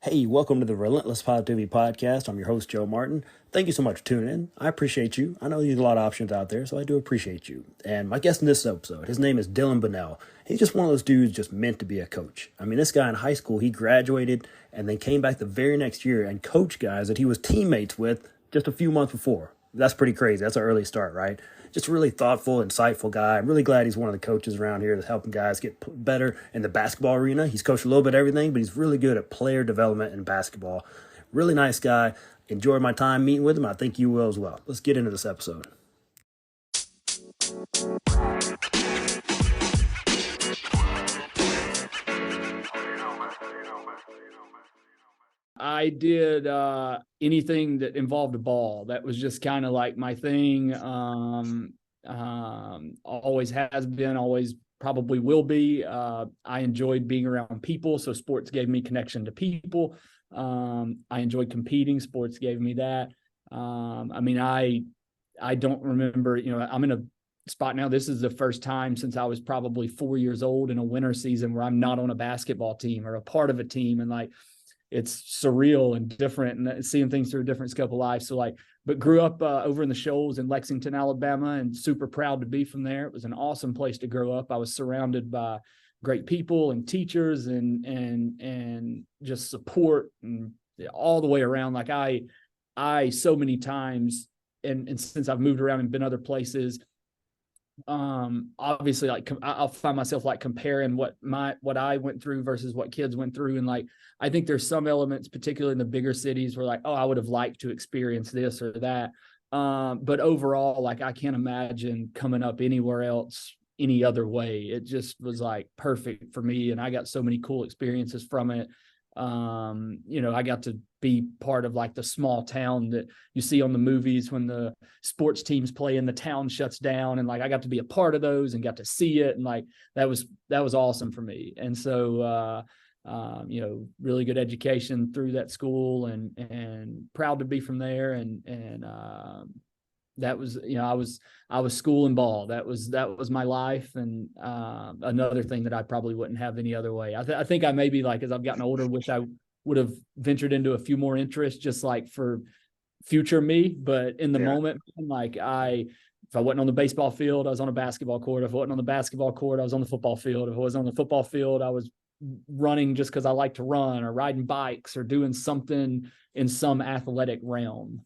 Hey, welcome to the Relentless Positivity Podcast. I'm your host, Joe Martin. Thank you so much for tuning in. I appreciate you. I know there's a lot of options out there, so I do appreciate you. And my guest in this episode, his name is Dylan Bunnell. He's just one of those dudes just meant to be a coach. I mean, this guy in high school, he graduated and then came back the very next year and coached guys that he was teammates with just a few months before. That's pretty crazy. That's an early start, right? Just a really thoughtful, insightful guy. I'm really glad he's one of the coaches around here that's helping guys get better in the basketball arena. He's coached a little bit of everything, but he's really good at player development in basketball. Really nice guy. Enjoyed my time meeting with him. I think you will as well. Let's get into this episode. I did anything that involved a ball. That was just kind of like my thing. Always has been, always probably will be. I enjoyed being around people, so sports gave me connection to people. I enjoyed competing. Sports gave me that. I don't remember, I'm in a spot now. This is the first time since I was probably 4 years old in a winter season where I'm not on a basketball team or a part of a team. And like, it's surreal and different and seeing things through a different scope of life. So but grew up over in the Shoals in Lexington, Alabama, and super proud to be from there. It was an awesome place to grow up. I was surrounded by great people and teachers and just support and all the way around. Like I so many times, and since I've moved around and been other places, obviously like I'll find myself like comparing what I went through versus what kids went through. And like, I think there's some elements, particularly in the bigger cities, where like, oh, I would have liked to experience this or that. But overall, like I can't imagine coming up anywhere else any other way. It just was like perfect for me. And I got so many cool experiences from it. I got to be part of like the small town that you see on the movies when the sports teams play and the town shuts down, and like I got to be a part of those and got to see it, and like that was awesome for me. And so really good education through that school, and proud to be from there. And that was, I was school and ball. That was my life. And another thing that I probably wouldn't have any other way. I think I maybe, like, as I've gotten older, wish I would have ventured into a few more interests just like for future me. But in the moment, like if I wasn't on the baseball field, I was on a basketball court. If I wasn't on the basketball court, I was on the football field. If I was on the football field, I was running just because I like to run, or riding bikes, or doing something in some athletic realm.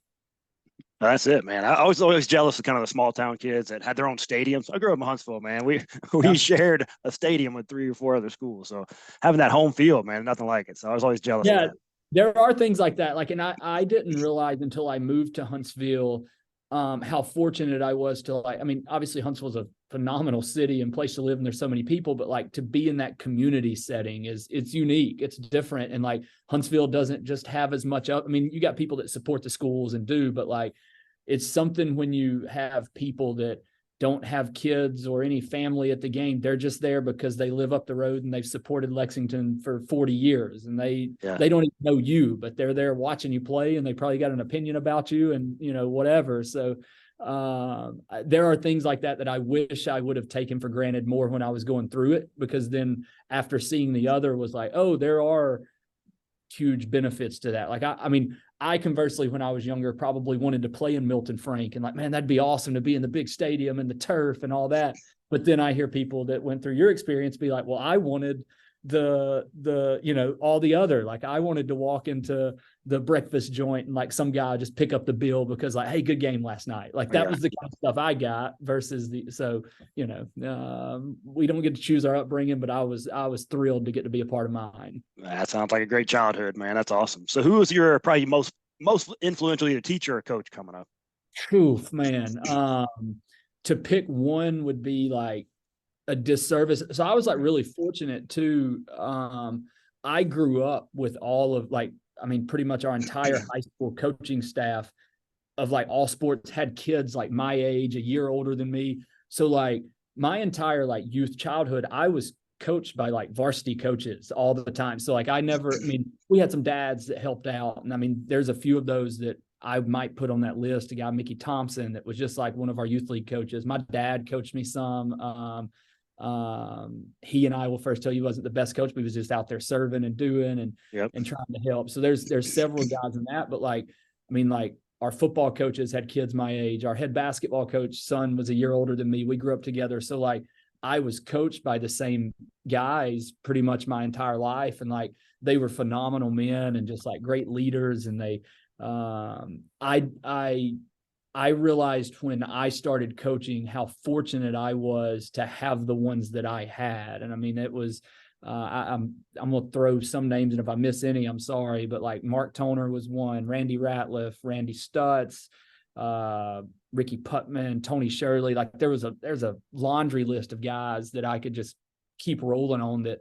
That's it, man. I was always jealous of kind of the small town kids that had their own stadiums. I grew up in Huntsville, man. We shared a stadium with 3 or 4 other schools. So having that home field, man, nothing like it. So I was always jealous of that. There are things like that. Like, and I didn't realize until I moved to Huntsville how fortunate I was to, like, I mean, obviously Huntsville is a phenomenal city and place to live, and there's so many people, but like to be in that community setting it's unique, it's different. And like Huntsville doesn't just have as much I mean, you got people that support the schools and do, but like it's something when you have people that don't have kids or any family at the game. They're just there because they live up the road and they've supported Lexington for 40 years, and they don't even know you, but they're there watching you play, and they probably got an opinion about you and, whatever. So there are things like that I wish I would have taken for granted more when I was going through it, because then after seeing the other was like, oh, there are huge benefits to that. Like, I mean, I conversely, when I was younger, probably wanted to play in Milton Frank, and like, man, that'd be awesome to be in the big stadium and the turf and all that. But then I hear people that went through your experience be like, well, I wanted all the other, like I wanted to walk into the breakfast joint and like some guy just pick up the bill because like, hey, good game last night. Like that was the kind of stuff I got versus we don't get to choose our upbringing, but I was thrilled to get to be a part of mine. That sounds like a great childhood, man. That's awesome. So who was your probably most influential either teacher or coach coming up? Oof, man. To pick one would be like a disservice. So I was like really fortunate too. I grew up with all of pretty much our entire high school coaching staff of like all sports had kids like my age, a year older than me. So like my entire like youth childhood, I was coached by like varsity coaches all the time. So like we had some dads that helped out. And I mean, there's a few of those that I might put on that list. A guy, Mickey Thompson, that was just like one of our youth league coaches. My dad coached me some. He and I will first tell you he wasn't the best coach, but he was just out there serving and doing and trying to help. So there's several guys in that, but like, I mean, like our football coaches had kids my age. Our head basketball coach son was a year older than me. We grew up together. So like I was coached by the same guys pretty much my entire life. And like, they were phenomenal men and just like great leaders. And they, I realized when I started coaching how fortunate I was to have the ones that I had. And I mean, it was, I'm going to throw some names, and if I miss any, I'm sorry, but like Mark Toner was one, Randy Ratliff, Randy Stutz, Ricky Putman, Tony Shirley. Like there's a laundry list of guys that I could just keep rolling on that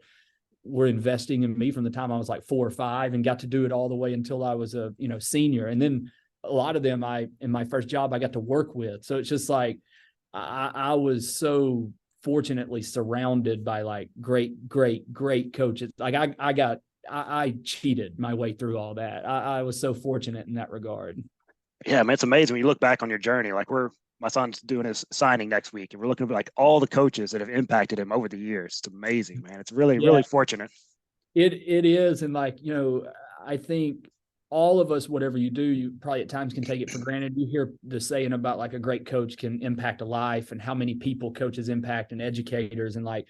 were investing in me from the time I was like 4 or 5 and got to do it all the way until I was a, senior. And then a lot of them in my first job, I got to work with. So it's just like, I was so fortunately surrounded by like great coaches. Like I cheated my way through all that. I was so fortunate in that regard. Yeah, man, it's amazing when you look back on your journey. Like my son's doing his signing next week, and we're looking at like all the coaches that have impacted him over the years. It's amazing, man. It's really fortunate. It is. And like, I think all of us, whatever you do, you probably at times can take it for granted. You hear the saying about like a great coach can impact a life and how many people coaches impact and educators. And like,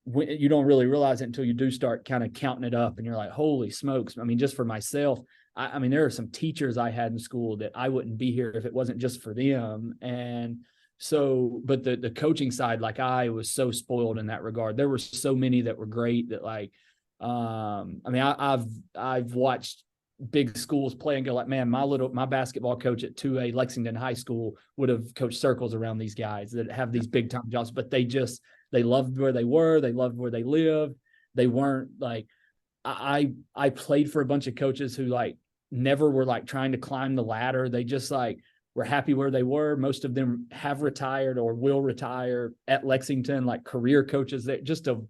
you don't really realize it until you do start kind of counting it up and you're like, holy smokes. I mean, just for myself, I mean, there are some teachers I had in school that I wouldn't be here if it wasn't just for them. And so, but the coaching side, like I was so spoiled in that regard. There were so many that were great that like, I mean, I've watched big schools play and go like, man, my basketball coach at 2A Lexington High School would have coached circles around these guys that have these big time jobs, but they loved where they were. They loved where they lived. They weren't like, I played for a bunch of coaches who like never were like trying to climb the ladder. They just like were happy where they were. Most of them have retired or will retire at Lexington, like career coaches. That just a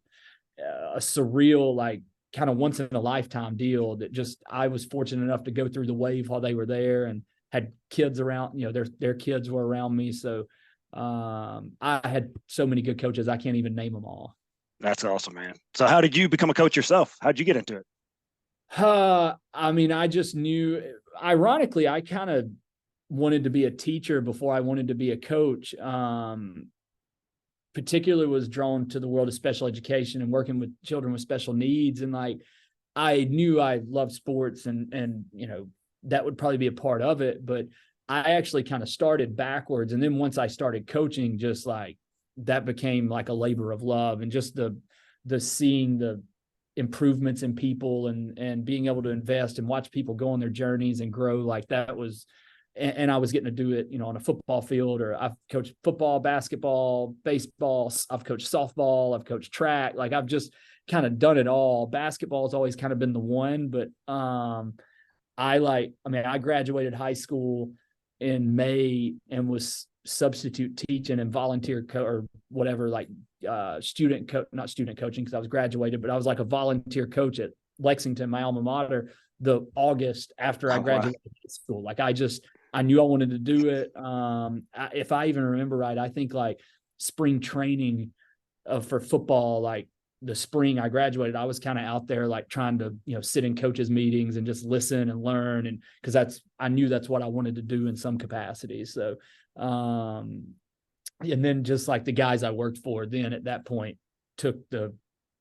surreal, like kind of once in a lifetime deal that just, I was fortunate enough to go through the wave while they were there and had kids around, their kids were around me. So I had so many good coaches. I can't even name them all. That's awesome, man. So how did you become a coach yourself? How'd you get into it? I mean, I just knew, ironically, I kind of wanted to be a teacher before I wanted to be a coach. Particularly was drawn to the world of special education and working with children with special needs. And like, I knew I loved sports and that would probably be a part of it, but I actually kind of started backwards. And then once I started coaching, just like that became like a labor of love, and just the seeing the improvements in people and being able to invest and watch people go on their journeys and grow, like that was, and I was getting to do it, on a football field, or I've coached football, basketball, baseball. I've coached softball. I've coached track. Like I've just kind of done it all. Basketball has always kind of been the one, but I graduated high school in May and was substitute teaching and volunteer or whatever, like not student coaching, because I was graduated, but I was like a volunteer coach at Lexington, my alma mater, the August after I graduated high school. Like I knew I wanted to do it. If I even remember right, I think like spring training for football, like the spring I graduated, I was kind of out there like trying to, sit in coaches meetings and just listen and learn. And because I knew that's what I wanted to do in some capacity. So, and then just like the guys I worked for then at that point took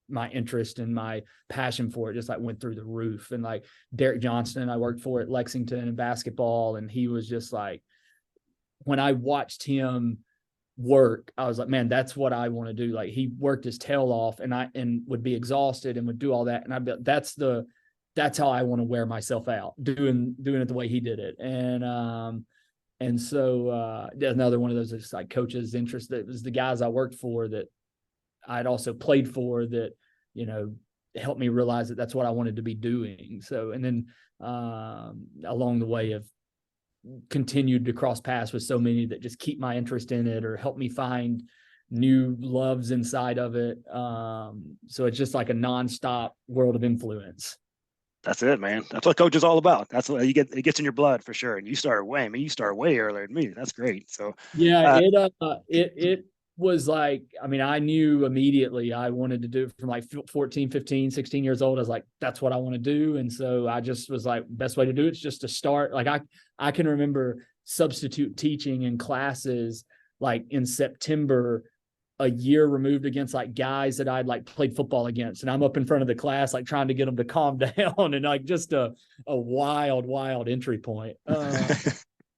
my interest and my passion for it just like went through the roof. And like Derek Johnston, I worked for at Lexington in basketball. And he was just like, when I watched him work, I was like, man, that's what I want to do. Like he worked his tail off and would be exhausted and would do all that. And I'd be, that's how I want to wear myself out, doing it the way he did it. And so another one of those is like coaches' interest. That was the guys I worked for that I'd also played for that, helped me realize that that's what I wanted to be doing. So, and then along the way of continued to cross paths with so many that just keep my interest in it or help me find new loves inside of it. So it's just like a nonstop world of influence. That's it, man. That's what coach is all about. That's what it gets in your blood for sure. And you started way earlier than me. That's great. So yeah, was like, I mean, I knew immediately I wanted to do it from like 14, 15, 16 years old. I was like, that's what I want to do. And so I just was like, best way to do it is just to start. Like I can remember substitute teaching in classes like in September, a year removed, against like guys that I'd like played football against. And I'm up in front of the class, like trying to get them to calm down, and like just a wild entry point.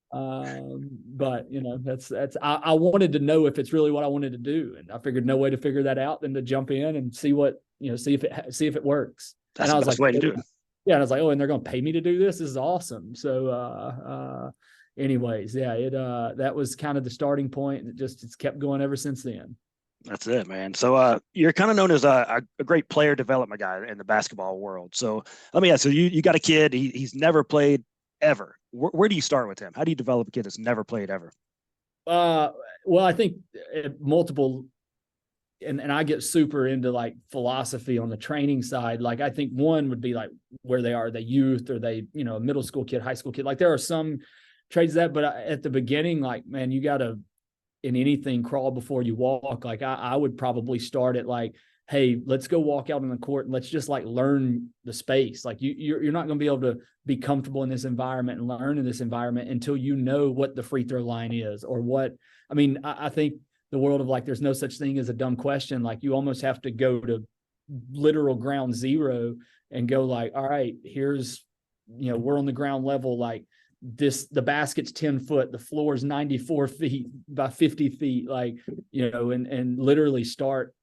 But you know, that's I wanted to know if it's really what I wanted to do, and I figured no way to figure that out than to jump in and see what, you know, see if it works. That's and I the was best like, way to do it. yeah, and I was like, oh, and they're going to pay me to do this? This is awesome. So anyways, yeah, it that was kind of the starting point, and it's kept going ever since then. That's it, man. So you're kind of known as a great player development guy in the basketball world. So let me ask, so you got a kid, he's never played ever. Where do you start with him? How do you develop a kid that's never played ever? Well, I think multiple, and I get super into like philosophy on the training side. Like I think one would be like where they are, the youth, or they, you know, middle school kid, high school kid. Like there are some trades that, but at the beginning, like, man, you got to, in anything, crawl before you walk. Like I would probably start at like, hey, let's go walk out on the court and let's just like learn the space. Like you're not going to be able to be comfortable in this environment and learn in this environment until you know what the free throw line is, or what, I mean, I think the world of like, there's no such thing as a dumb question. Like you almost have to go to literal ground zero and go like, all right, here's, you know, we're on the ground level. Like the basket's 10 foot, the floor is 94 feet by 50 feet, like, you know, and literally start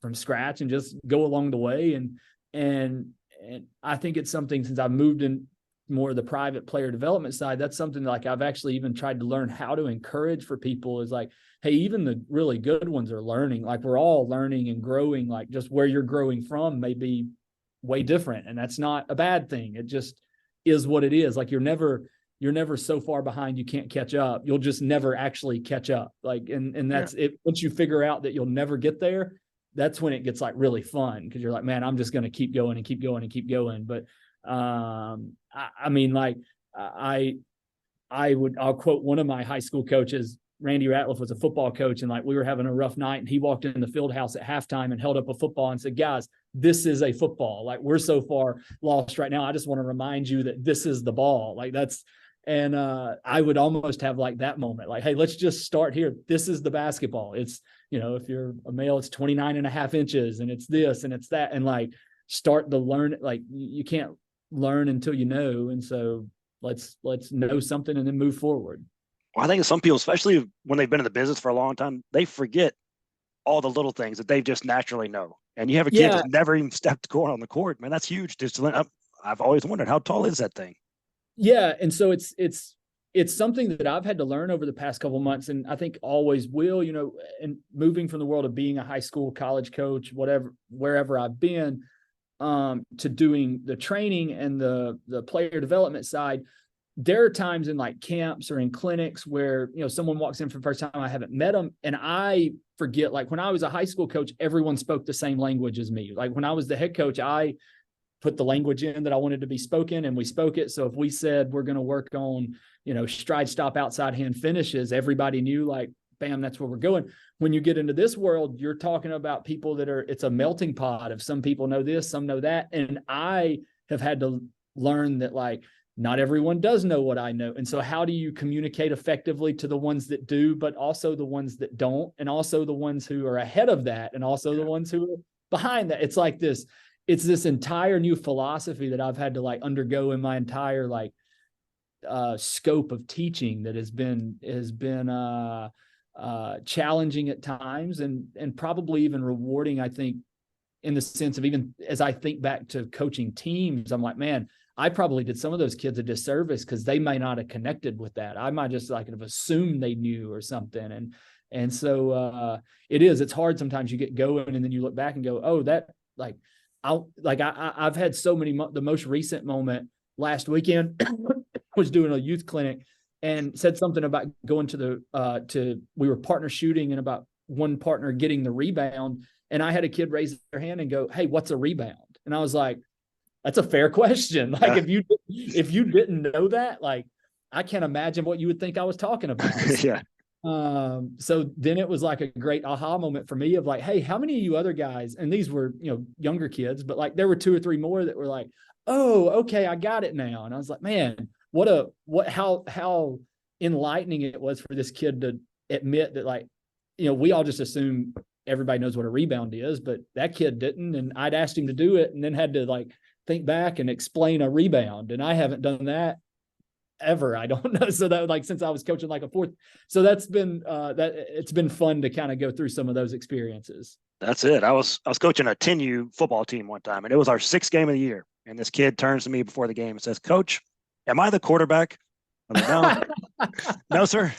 from scratch and just go along the way. And I think it's something, since I've moved in more of the private player development side, that's something like I've actually even tried to learn how to encourage for people, is like, hey, even the really good ones are learning. Like we're all learning and growing. Like just where you're growing from may be way different, and that's not a bad thing. It just is what it is. Like you're never so far behind you can't catch up. You'll just never actually catch up. Like and that's it. Once you figure out that you'll never get there, that's when it gets like really fun, because you're like, man, I'm just going to keep going and keep going and keep going. But I mean, like I'll quote one of my high school coaches. Randy Ratliff was a football coach, and like we were having a rough night, and he walked in the field house at halftime and held up a football and said, guys, this is a football. Like we're so far lost right now. I just want to remind you that this is the ball. Like that's, and I would almost have like that moment, like, hey, let's just start here. This is the basketball. It's, you know, if you're a male, it's 29.5 inches, and it's this and it's that, and like start to learn. Like you can't learn until you know, and so let's know something and then move forward. Well, I think some people, especially when they've been in the business for a long time, they forget all the little things that they just naturally know. And you have a kid that's never even stepped on the court, man. That's huge. I've always wondered, how tall is that thing? Yeah, and so it's something that I've had to learn over the past couple of months, and I think always will, you know, and moving from the world of being a high school, college coach, wherever I've been, to doing the training and the player development side. There are times in like camps or in clinics where, you know, someone walks in for the first time, I haven't met them, and I forget, like when I was a high school coach, everyone spoke the same language as me. Like when I was the head coach, I put the language in that I wanted to be spoken, and we spoke it. So if we said we're going to work on, you know, stride, stop, outside hand finishes, everybody knew, like, bam, that's where we're going. When you get into this world, you're talking about people that it's a melting pot of some people know this, some know that. And I have had to learn that, like, not everyone does know what I know. And so how do you communicate effectively to the ones that do, but also the ones that don't, and also the ones who are ahead of that, and also the ones who are behind that? It's like this, it's this entire new philosophy that I've had to like undergo in my entire like scope of teaching, that has been challenging at times, and probably even rewarding, I think, in the sense of, even as I think back to coaching teams, I'm like, man, I probably did some of those kids a disservice because they might not have connected with that. I might just like have assumed they knew or something. And so it's hard sometimes. You get going and then you look back and go, oh, that like, I've had so many, the most recent moment last weekend was doing a youth clinic and said something about going to we were partner shooting and about one partner getting the rebound. And I had a kid raise their hand and go, hey, what's a rebound? And I was like, that's a fair question. Like if you didn't know that, like, I can't imagine what you would think I was talking about. Yeah. So then it was like a great aha moment for me of like, hey, how many of you other guys, and these were, younger kids, but like there were 2 or 3 more that were like, oh, okay, I got it now. And I was like, man, how enlightening it was for this kid to admit that, like, we all just assume everybody knows what a rebound is, but that kid didn't. And I'd asked him to do it and then had to like think back and explain a rebound. And I haven't done that ever. I don't know. So that, like, since I was coaching like a fourth, so that's been it's been fun to kind of go through some of those experiences. That's it. I was coaching a 10U football team one time, and it was our 6th game of the year. And this kid turns to me before the game and says, "Coach, am I the quarterback?" I'm like, "No, no, sir.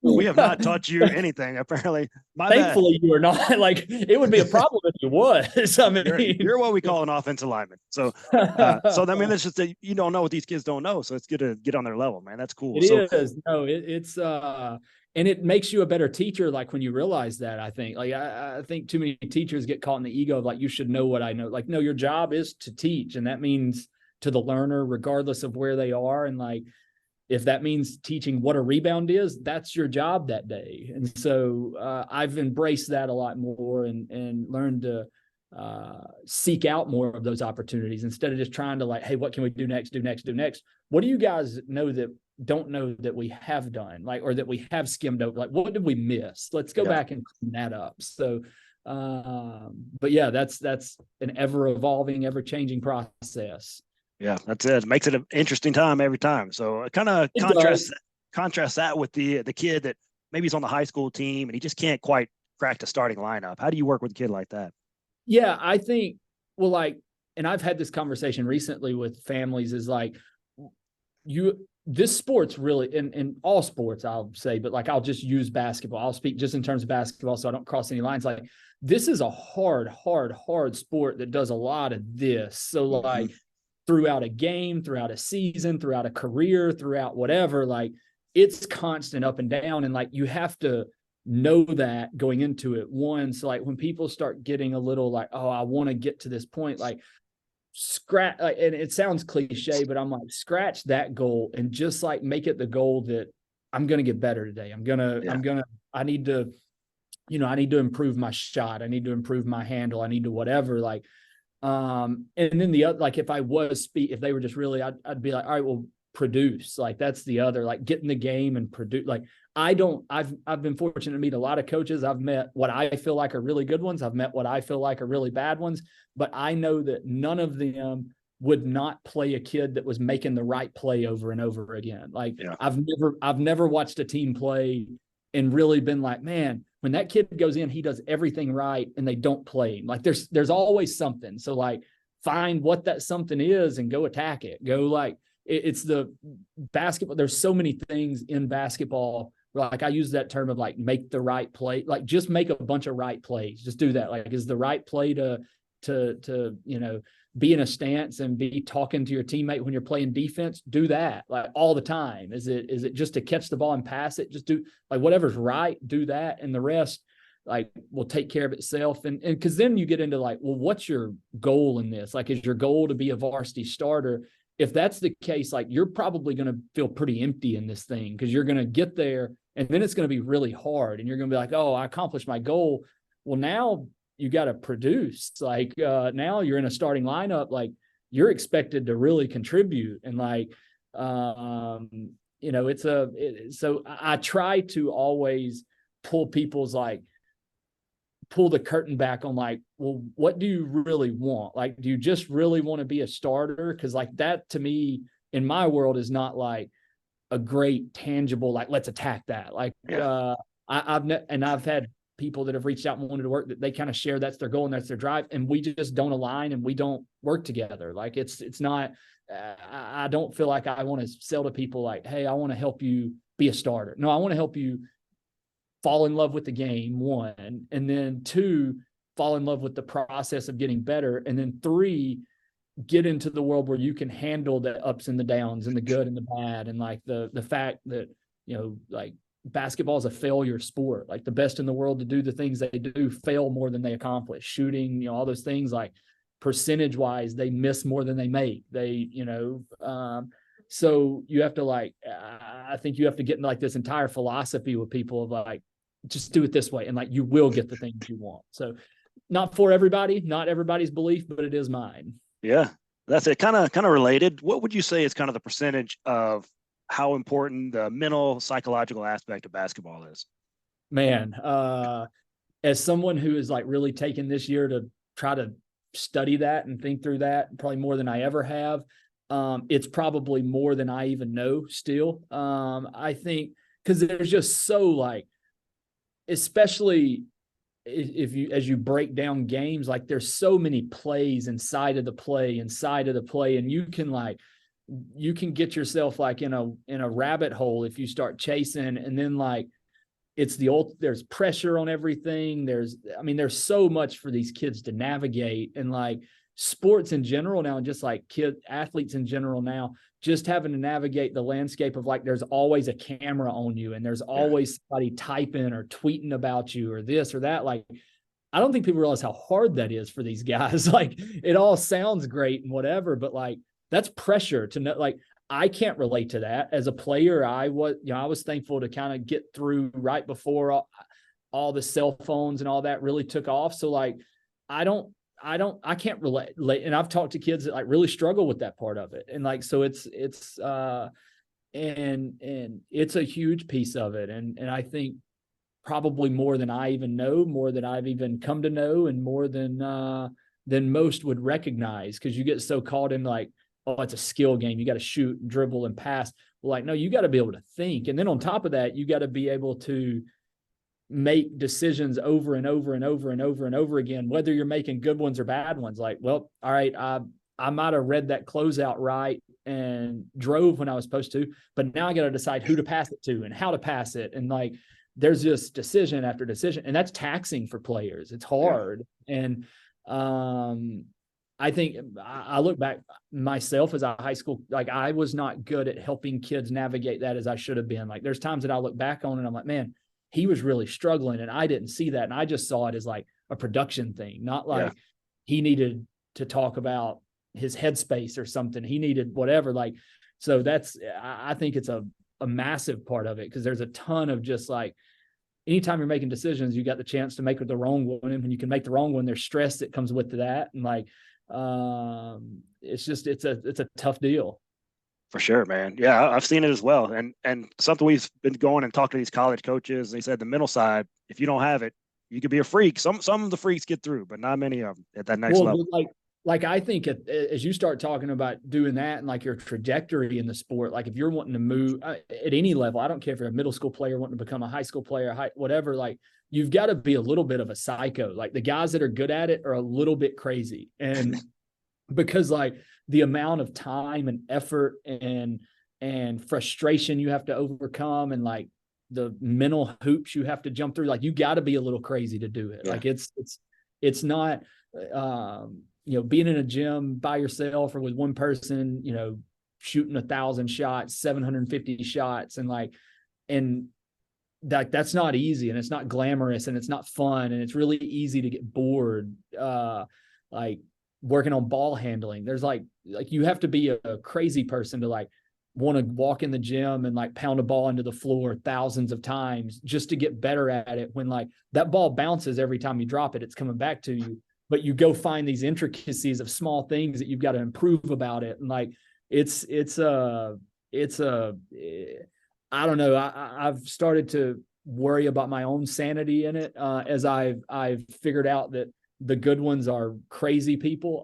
We have not taught you anything. Apparently, Thankfully, you are not. Like, it would be a problem if you was. I mean, you're what we call an offensive lineman. So I mean, it's just that you don't know what these kids don't know. So it's good to get on their level, man. That's cool. It is. No, it's and it makes you a better teacher. Like when you realize that, I think, like, I think too many teachers get caught in the ego of like, you should know what I know. Like, no, your job is to teach, and that means to the learner, regardless of where they are, and like, if that means teaching what a rebound is, that's your job that day. And so I've embraced that a lot more and learned to seek out more of those opportunities instead of just trying to like, hey, what can we do next? What do you guys know that don't know that we have done, like, or that we have skimmed over? Like, what did we miss? Let's go back and clean that up. So, but yeah, that's an ever evolving, ever changing process. Yeah, that's it. It makes it an interesting time every time. So kind of contrast that with the kid that maybe he's on the high school team and he just can't quite crack the starting lineup. How do you work with a kid like that? Yeah, I think, well, like, and I've had this conversation recently with families, is like, this sport's really, in all sports, I'll say, but like, I'll just use basketball. I'll speak just in terms of basketball so I don't cross any lines. Like, this is a hard sport that does a lot of this. So like, throughout a game, throughout a season, throughout a career, throughout whatever, like, it's constant up and down. And like, you have to know that going into it. One, so like when people start getting a little like, oh, I want to get to this point, like, scratch, like, and it sounds cliche, but I'm like, scratch that goal and just like make it the goal that I'm going to get better today. I need to, I need to improve my shot. I need to improve my handle. I need to whatever, like, and then the other, like, if they were just really, I'd be like, all right, well, produce. Like, that's the other, like, get in the game and produce. Like, I've been fortunate to meet a lot of coaches. I've met what I feel like are really good ones. I've met what I feel like are really bad ones, but I know that none of them would not play a kid that was making the right play over and over again. Like, I've never watched a team play and really been like, man, when that kid goes in, he does everything right and they don't play him. Like, there's always something. So like, find what that something is and go attack it. Go, like, it's the basketball. There's so many things in basketball. Like, I use that term of like, make the right play. Like, just make a bunch of right plays. Just do that. Like, is the right play to be in a stance and be talking to your teammate when you're playing defense? Do that, like, all the time. Is it just to catch the ball and pass it? Just do, like, whatever's right, do that. And the rest, like, will take care of itself. And because then you get into like, well, what's your goal in this? Like, is your goal to be a varsity starter? If that's the case, like, you're probably going to feel pretty empty in this thing, because you're going to get there and then it's going to be really hard. And you're going to be like, oh, I accomplished my goal. Well, now you got to produce. Like, now you're in a starting lineup, like, you're expected to really contribute. And like, so I try to always pull the curtain back on like, well, what do you really want? Like, do you just really want to be a starter? Because like, that to me in my world is not like a great tangible, like, let's attack that. Like, I've had people that have reached out and wanted to work, that they kind of share that's their goal and that's their drive, and we just don't align and we don't work together. Like, it's not, I don't feel like I want to sell to people like, hey, I want to help you be a starter. No, I want to help you fall in love with the game, one, and then two, fall in love with the process of getting better, and then three, get into the world where you can handle the ups and the downs and the good and the bad. And like the fact that, like, basketball is a failure sport. Like, the best in the world to do the things they do fail more than they accomplish. Shooting, all those things, like, percentage wise, they miss more than they make. So you have to like, I think you have to get into like this entire philosophy with people of like, just do it this way. And like, you will get the things you want. So not for everybody, not everybody's belief, but it is mine. Yeah, that's it. Kind of related. What would you say is kind of the percentage of how important the mental psychological aspect of basketball is? Man, as someone who is like really taken this year to try to study that and think through that, probably more than I ever have. It's probably more than I even know still. I think because there's just so like, especially if you, as you break down games, like there's so many plays inside of the play, and you can get yourself like in a rabbit hole if you start chasing, and then like there's pressure on everything. There's so much for these kids to navigate, and like sports in general now, and just like athletes in general now, just having to navigate the landscape of like, there's always a camera on you, and there's always somebody typing or tweeting about you or this or that. Like, I don't think people realize how hard that is for these guys. Like, it all sounds great and whatever, but like, that's pressure to know. Like, I can't relate to that as a player. I was thankful to kind of get through right before all the cell phones and all that really took off. So like, I can't relate. And I've talked to kids that like really struggle with that part of it. And like, so it's a huge piece of it. And I think probably more than I even know, more than I've even come to know, and more than most would recognize. Cause you get so caught in like, oh, it's a skill game. You got to shoot, dribble, and pass. Well, like, no, you got to be able to think. And then on top of that, you got to be able to make decisions over and over and over and over and over again, whether you're making good ones or bad ones. Like, well, all right, I might have read that closeout right and drove when I was supposed to, but now I got to decide who to pass it to and how to pass it. And like, there's just decision after decision, and that's taxing for players. It's hard. Yeah. And I think I look back myself as a high school, like I was not good at helping kids navigate that as I should have been. Like, there's times that I look back on and I'm like, man, he was really struggling, and I didn't see that. And I just saw it as like a production thing, not like he needed to talk about his headspace or something. He needed whatever. Like, so I think it's a massive part of it, because there's a ton of just like, anytime you're making decisions, you got the chance to make the wrong one. And when you can make the wrong one, there's stress that comes with that. And like, it's a tough deal. For sure, man. Yeah, I've seen it as well. And something we've been going and talking to these college coaches, they said the mental side, if you don't have it, you could be a freak. Some of the freaks get through, but not many of them at that next level. Like I think as you start talking about doing that and like your trajectory in the sport, like if you're wanting to move at any level, I don't care if you're a middle school player wanting to become a high school player, whatever, like you've got to be a little bit of a psycho. Like the guys that are good at it are a little bit crazy. And because like the amount of time and effort and frustration you have to overcome, and like the mental hoops you have to jump through, like you got to be a little crazy to do it. Yeah. Like it's not, being in a gym by yourself or with one person, shooting 1,000 shots, 750 shots. And that's not easy, and it's not glamorous, and it's not fun. And it's really easy to get bored. Like working on ball handling, there's like you have to be a crazy person to like want to walk in the gym and like pound a ball into the floor thousands of times just to get better at it. When like that ball bounces every time you drop it, it's coming back to you. But you go find these intricacies of small things that you've got to improve about it. And like, it's I don't know. I've started to worry about my own sanity in it, as I've figured out that the good ones are crazy people.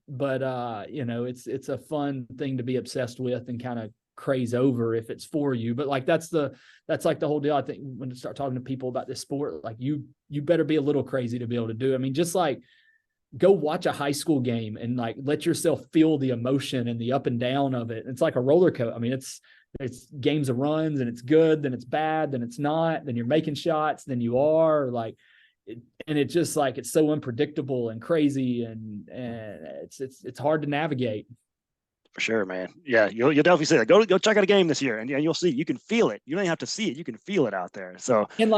But it's a fun thing to be obsessed with and kind of craze over if it's for you. But like, that's like the whole deal. I think when you start talking to people about this sport, like you better be a little crazy to be able to do it. I mean, just like go watch a high school game and like let yourself feel the emotion and the up and down of it. It's like a roller coaster. I mean, it's games of runs, and it's good, then it's bad, then it's not, then you're making shots, then you are like, and it's just like, it's so unpredictable and crazy, and it's hard to navigate. For sure, man. Yeah, you'll definitely see that. Go check out a game this year, and you'll see. You can feel it. You don't even have to see it. You can feel it out there. So and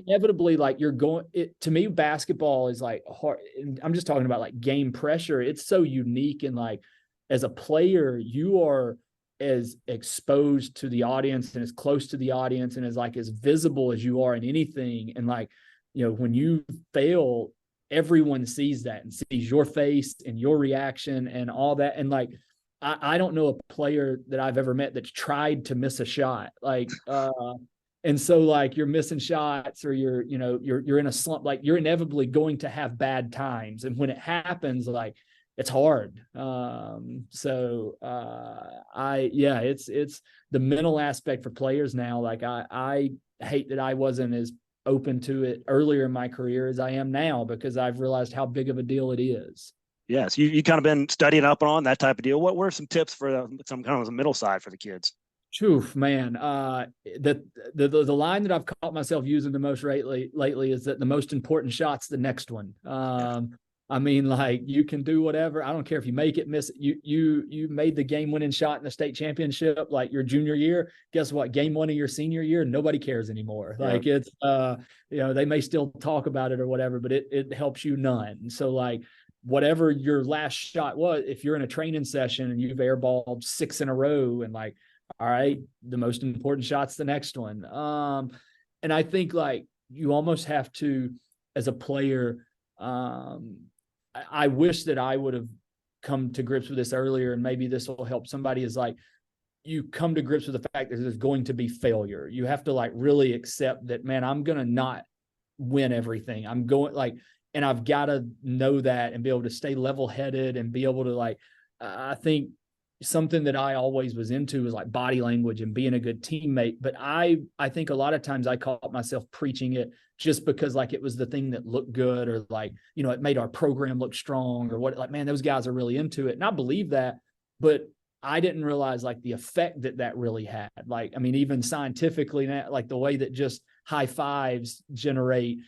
inevitably, like you're going. To me, basketball is like hard. I'm just talking about like game pressure. It's so unique, and like as a player, you are as exposed to the audience and as close to the audience and as like as visible as you are in anything. And like, you know, when you fail, everyone sees that and sees your face and your reaction and all that. And like, I don't know a player that I've ever met that's tried to miss a shot. Like, and so like you're missing shots or you're in a slump, like you're inevitably going to have bad times. And when it happens, like it's hard. It's the mental aspect for players now. Like I hate that I wasn't as open to it earlier in my career as I am now, because I've realized how big of a deal it is. Yes, you kind of been studying up on that type of deal. What were some tips for some kind of the middle side for the kids? Oof, man. The line that I've caught myself using the most lately is that the most important shot's the next one. I mean, like you can do whatever. I don't care if you make it, miss it. You made the game winning shot in the state championship, like your junior year. Guess what? Game one of your senior year, nobody cares anymore. Yeah. Like it's, they may still talk about it or whatever, but it helps you none. So like, whatever your last shot was, if you're in a training session and you've airballed 6 in a row and like, all right, the most important shot's the next one. And I think like you almost have to, as a player, I wish that I would have come to grips with this earlier, and maybe this will help somebody, is like, you come to grips with the fact that there's going to be failure. You have to like really accept that, man, I'm going to not win everything. I'm going like, and I've got to know that and be able to stay level-headed and be able to like, I think something that I always was into was like body language and being a good teammate. But I think a lot of times I caught myself preaching it just because like it was the thing that looked good, or like, it made our program look strong, or what, like, man, those guys are really into it. And I believe that, but I didn't realize like the effect that really had. Like, I mean, even scientifically, like the way that just high fives generate,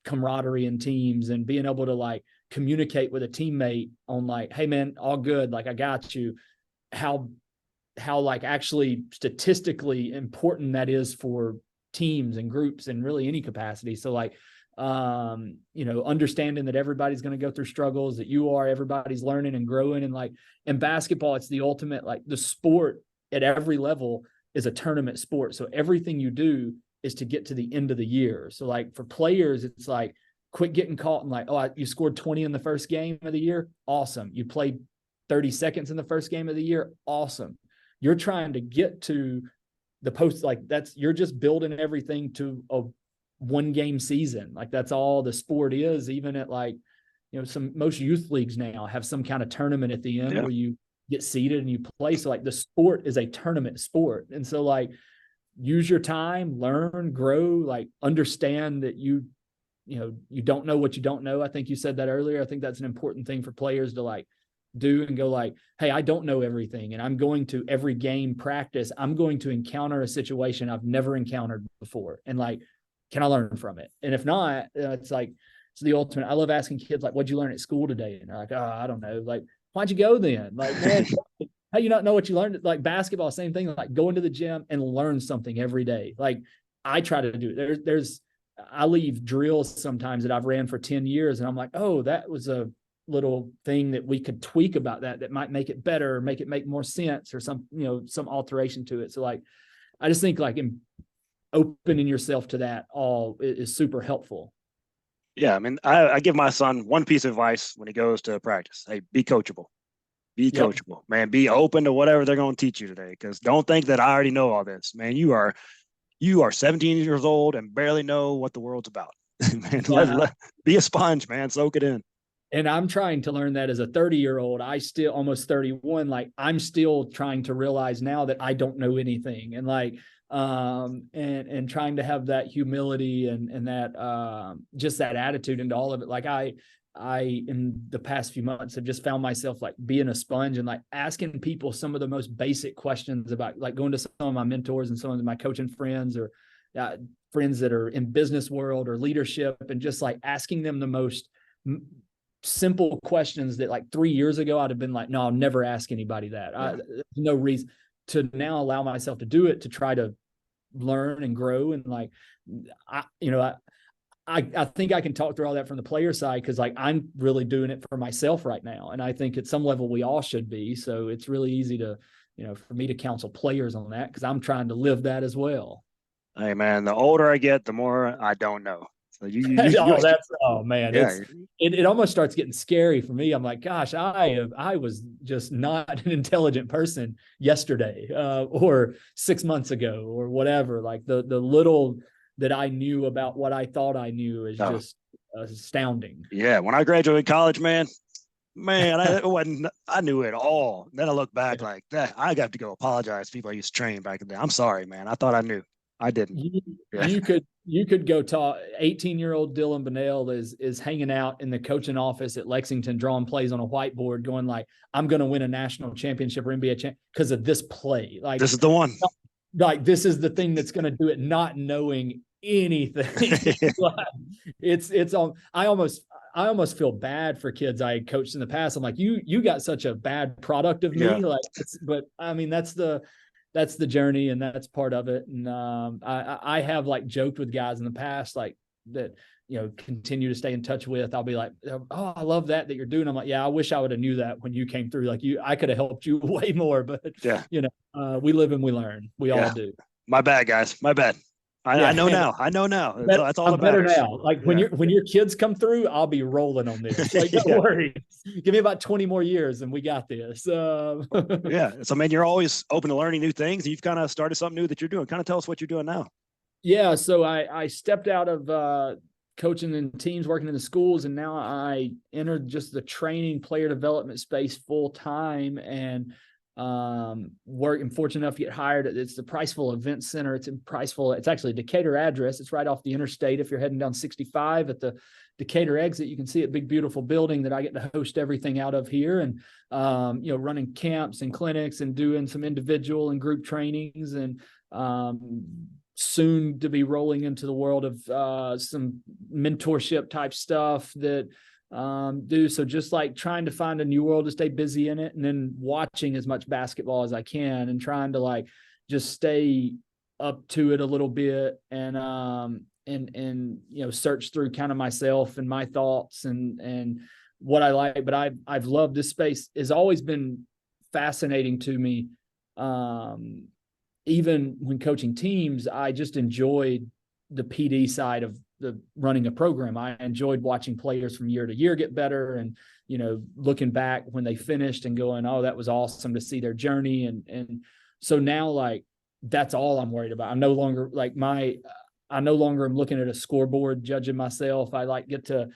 camaraderie in teams, and being able to like communicate with a teammate on like, hey man, all good. Like I got you. How like actually statistically important that is for teams and groups and really any capacity. So like, understanding that everybody's going to go through struggles, that everybody's learning and growing. And like in basketball, it's the ultimate, like the sport at every level is a tournament sport. So everything you do is to get to the end of the year. So like for players, it's like, quit getting caught in like, oh, you scored 20 in the first game of the year. Awesome. You played 30 seconds in the first game of the year. Awesome. You're trying to get to the post. Like you're just building everything to a 1-game season. Like that's all the sport is. Even at like, most youth leagues now have some kind of tournament at the end where you get seeded and you play. So like the sport is a tournament sport. And so like, use your time, learn, grow, like understand that you don't know what you don't know. I think you said that earlier. I think that's an important thing for players to like do, and go like, hey, I don't know everything. And I'm going to every game practice. I'm going to encounter a situation I've never encountered before. And like, can I learn from it? And if not, it's like, it's the ultimate. I love asking kids, like, what'd you learn at school today? And they're like, oh, I don't know. Like, why'd you go then? Like, man, how you not know what you learned? Like basketball, same thing, like go into the gym and learn something every day. Like I try to do it. I leave drills sometimes that I've ran for 10 years and I'm like, oh, that was a little thing that we could tweak about that might make it better, or make it make more sense, or some alteration to it. So like, I just think like opening yourself to that all is super helpful. Yeah. I mean, I give my son one piece of advice when he goes to practice. Hey, be coachable. Be coachable, man. Be open to whatever they're going to teach you today. Because don't think that I already know all this, man. You are 17 years old and barely know what the world's about. Man, be a sponge, man. Soak it in. And I'm trying to learn that as a 30-year-old. I still almost 31. Like I'm still trying to realize now that I don't know anything, and like, and trying to have that humility and that, just that attitude into all of it. Like I in the past few months have just found myself like being a sponge and like asking people some of the most basic questions about, like going to some of my mentors and some of my coaching friends, or friends that are in business world or leadership, and just like asking them the most simple questions that like 3 years ago I'd have been like, no, I'll never ask anybody that. There's no reason to now allow myself to do it, to try to learn and grow. And like, I think I can talk through all that from the player side, because like I'm really doing it for myself right now. And I think at some level we all should be. So it's really easy to, for me to counsel players on that, because I'm trying to live that as well. Hey man, the older I get, the more I don't know. So oh man, yeah. it almost starts getting scary for me. I'm like, gosh, I was just not an intelligent person yesterday, or 6 months ago, or whatever. Like the little that I knew about what I thought I knew is just astounding. Yeah, when I graduated college, man, I knew it all. Then I look back like that. I got to go apologize to people I used to train back in the day. I'm sorry, man. I thought I knew. I didn't. You could go talk. 18-year-old Dylan Bunnell is hanging out in the coaching office at Lexington, drawing plays on a whiteboard, going like, "I'm going to win a national championship or NBA champ because of this play." Like, this is the one. Like, this is the thing that's going to do it, not knowing anything. It's on. I almost feel bad for kids I coached in the past. I'm like, you got such a bad product of me. Yeah. Like, but I mean, that's the journey, and that's part of it. And I have like joked with guys in the past, like that, continue to stay in touch with. I'll be like, "Oh, I love that you're doing." I'm like, "Yeah, I wish I would have knew that when you came through. Like I could have helped you way more." But yeah, we live and we learn. We all do. My bad, guys. My bad. I know now. I know now. That's all I'm better now. Like when your kids come through, I'll be rolling on this. Like, don't worry. Give me about 20 more years and we got this. Yeah. So, man, you're always open to learning new things. You've kind of started something new that you're doing. Kind of tell us what you're doing now. Yeah. So I stepped out of coaching in teams, working in the schools, and now I entered just the training player development space full time, and I'm fortunate enough to get hired. It's the Priceville Event Center. It's in Priceville. It's actually a Decatur address. It's right off the interstate. If you're heading down 65 at the Decatur exit, you can see a big, beautiful building that I get to host everything out of here, and running camps and clinics and doing some individual and group trainings, and soon to be rolling into the world of some mentorship type stuff that do. So just like trying to find a new world to stay busy in it, and then watching as much basketball as I can, and trying to like just stay up to it a little bit, and search through kind of myself and my thoughts and what I like. But I've loved this space. Has always been fascinating to me. Even when coaching teams, I just enjoyed the PD side of the running a program. I enjoyed watching players from year to year get better, and looking back when they finished and going, "Oh, that was awesome to see their journey." And so now, like, that's all I'm worried about. I'm no longer I no longer am looking at a scoreboard judging myself. I like get to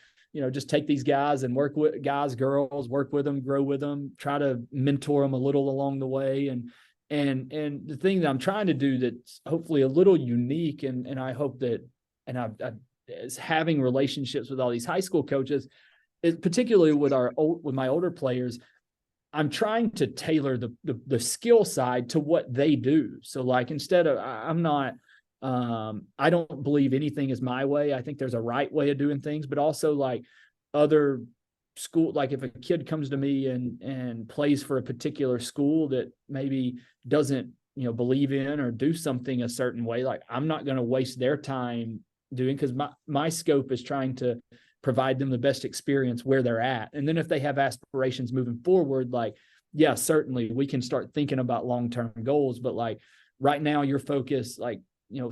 just take these guys and work with guys, girls, work with them, grow with them, try to mentor them a little along the way. And the thing that I'm trying to do that's hopefully a little unique, and I hope that, and I is having relationships with all these high school coaches, is particularly with my older players. I'm trying to tailor the skill side to what they do. So like, instead of, I'm not, I don't believe anything is my way. I think there's a right way of doing things, but also like other school, like if a kid comes to me and plays for a particular school that maybe doesn't believe in or do something a certain way, like I'm not going to waste their time doing, because my scope is trying to provide them the best experience where they're at. And then if they have aspirations moving forward, like, yeah, certainly we can start thinking about long-term goals. But like right now, your focus, like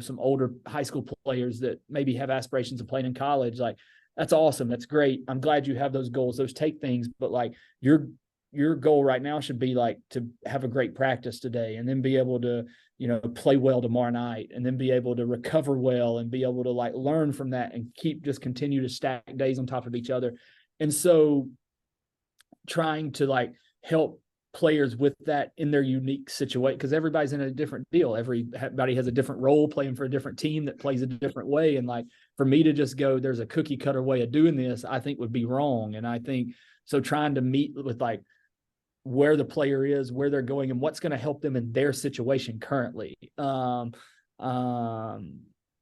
some older high school players that maybe have aspirations of playing in college, like that's awesome. That's great. I'm glad you have those goals. Those take things, but like your goal right now should be like to have a great practice today, and then be able to, play well tomorrow night, and then be able to recover well, and be able to like learn from that, and continue to stack days on top of each other. And so trying to like help players with that in their unique situation, because everybody's in a different deal. Everybody has a different role, playing for a different team that plays a different way. And like, for me to just go, there's a cookie cutter way of doing this, I think would be wrong. And I think so trying to meet with like where the player is, where they're going, and what's going to help them in their situation currently,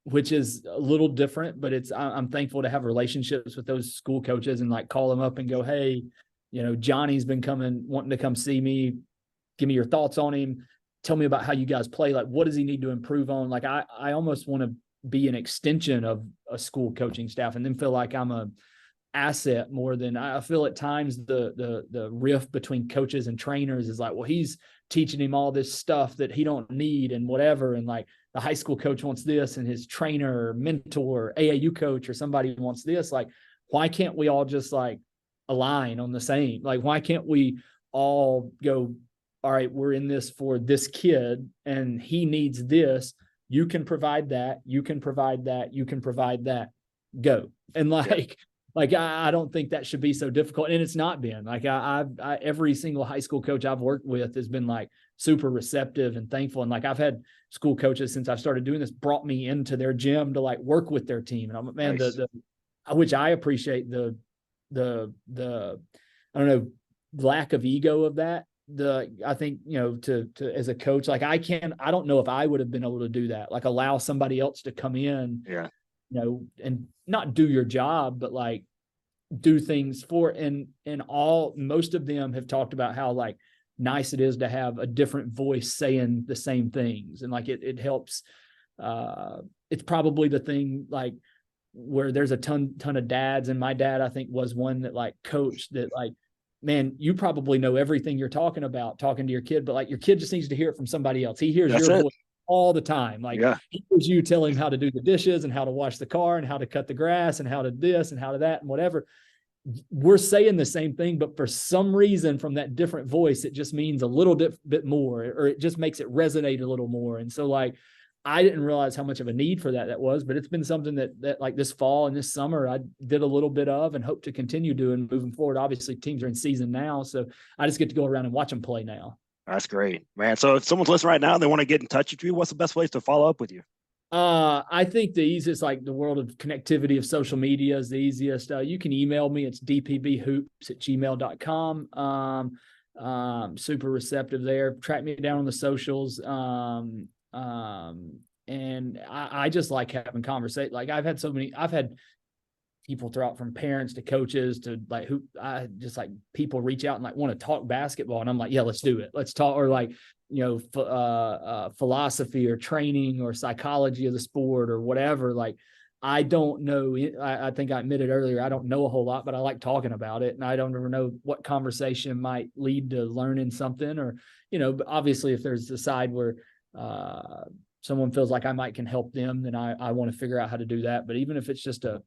which is a little different, but I'm thankful to have relationships with those school coaches, and like call them up and go, "Hey, Johnny's been wanting to come see me. Give me your thoughts on him. Tell me about how you guys play. Like, what does he need to improve on?" Like, I almost want to be an extension of a school coaching staff and then feel like I'm a asset more than I feel at times the rift between coaches and trainers is like, well, he's teaching him all this stuff that he don't need and whatever. And like the high school coach wants this and his trainer, mentor, AAU coach, or somebody wants this. Like, why can't we all just like align on the same? Like, why can't we all go, all right, we're in this for this kid and he needs this. You can provide that. You can provide that. You can provide that. Go. And like, I don't think that should be so difficult. And it's not been like, I every single high school coach I've worked with has been like super receptive and thankful. And like, I've had school coaches since I've started doing this brought me into their gym to like work with their team. And I'm, man, nice. Which I appreciate the I don't know, lack of ego of that. I think, you know, to as a coach, like I don't know if I would have been able to do that, like allow somebody else to come in, you know, and not do your job, but like do things for, and most of them have talked about how like nice it is to have a different voice saying the same things. And like, it helps. It's probably the thing like where there's a ton of dads, and my dad, I think, was one that like coached that like, man, you probably know everything you're talking about, talking to your kid, but like your kid just needs to hear it from somebody else. He hears your voice all the time. Like he hears you tell him how to do the dishes and how to wash the car and how to cut the grass and how to this and how to that and whatever. We're saying the same thing, but for some reason from that different voice, it just means a little bit more, or it just makes it resonate a little more. And so like, I didn't realize how much of a need for that was, but it's been something that like this fall and this summer, I did a little bit of and hope to continue doing moving forward. Obviously teams are in season now, so I just get to go around and watch them play now. That's great, man. So if someone's listening right now and they want to get in touch with you, what's the best place to follow up with you? I think the easiest, like the world of connectivity of social media is the easiest. You can email me. It's dpbhoops@gmail.com. Super receptive there. Track me down on the socials. And I just like having conversation. Like I've had people throughout from parents to coaches to like people reach out and like want to talk basketball. And I'm like, yeah, let's do it. Let's talk. Or like, you know, philosophy or training or psychology of the sport or whatever. Like, I don't know. I think I admitted earlier, I don't know a whole lot, but I like talking about it. And I don't ever know what conversation might lead to learning something, or, you know, but obviously if there's a side where, someone feels like I can help them, then I want to figure out how to do that. But even if it's just to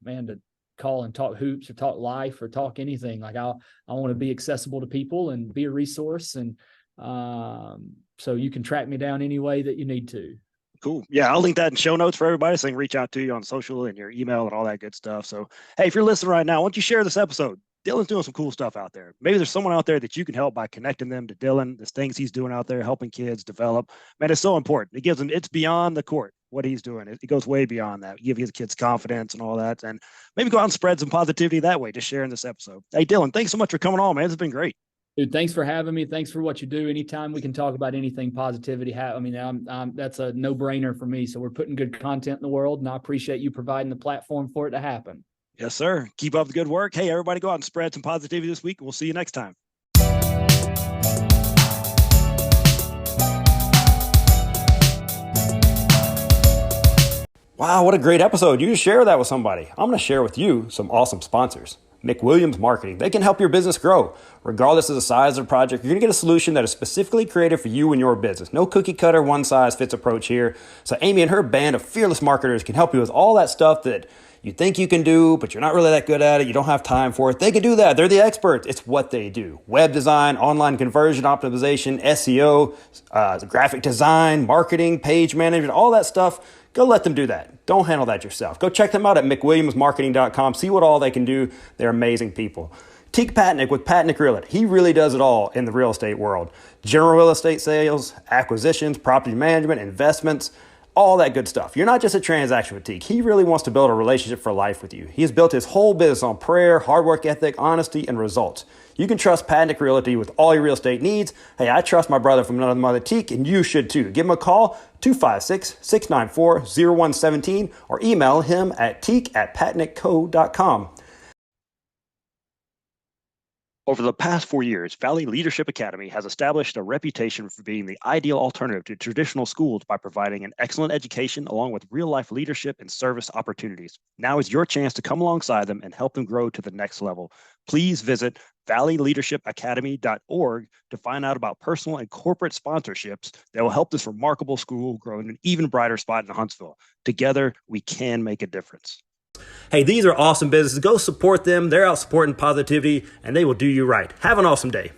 call and talk hoops or talk life or talk anything, like I want to be accessible to people and be a resource. And so you can track me down any way that you need to. Cool. Yeah, I'll link that in show notes for everybody so they can reach out to you on social and your email and all that good stuff. So, hey, if you're listening right now, why don't you share this episode? Dylan's doing some cool stuff out there. Maybe there's someone out there that you can help by connecting them to Dylan. There's things he's doing out there, helping kids develop. Man, it's so important. It gives them, it's beyond the court, what he's doing. It goes way beyond that. Give his kids confidence and all that. And maybe go out and spread some positivity that way, just sharing this episode. Hey, Dylan, thanks so much for coming on, man. It's been great. Dude, thanks for having me. Thanks for what you do. Anytime we can talk about anything positivity, that's a no-brainer for me. So we're putting good content in the world, and I appreciate you providing the platform for it to happen. Yes, sir. Keep up the good work. Hey, everybody go out and spread some positivity this week. We'll see you next time. Wow, what a great episode. You just share that with somebody. I'm going to share with you some awesome sponsors. McWilliams Marketing. They can help your business grow. Regardless of the size of the project, you're going to get a solution that is specifically created for you and your business. No cookie cutter, one size fits approach here. So Amy and her band of fearless marketers can help you with all that stuff that you think you can do, but you're not really that good at it. You don't have time for it. They can do that. They're the experts. It's what they do. Web design, online conversion optimization, SEO, graphic design, marketing, page management, all that stuff. Go let them do that. Don't handle that yourself. Go check them out at McWilliamsMarketing.com. See what all they can do. They're amazing people. Teak Patnick with Patnick Realty. He really does it all in the real estate world. General real estate sales, acquisitions, property management, investments, all that good stuff. You're not just a transaction with Teak. He really wants to build a relationship for life with you. He has built his whole business on prayer, hard work ethic, honesty, and results. You can trust Patnick Realty with all your real estate needs. Hey, I trust my brother from another mother, Teak, and you should too. Give him a call, 256-694-0117, or email him at teak@patnickco.com. Over the past 4 years, Valley Leadership Academy has established a reputation for being the ideal alternative to traditional schools by providing an excellent education along with real-life leadership and service opportunities. Now is your chance to come alongside them and help them grow to the next level. Please visit valleyleadershipacademy.org to find out about personal and corporate sponsorships that will help this remarkable school grow in an even brighter spot in Huntsville. Together, we can make a difference. Hey, these are awesome businesses. Go support them. They're out supporting positivity, and they will do you right. Have an awesome day.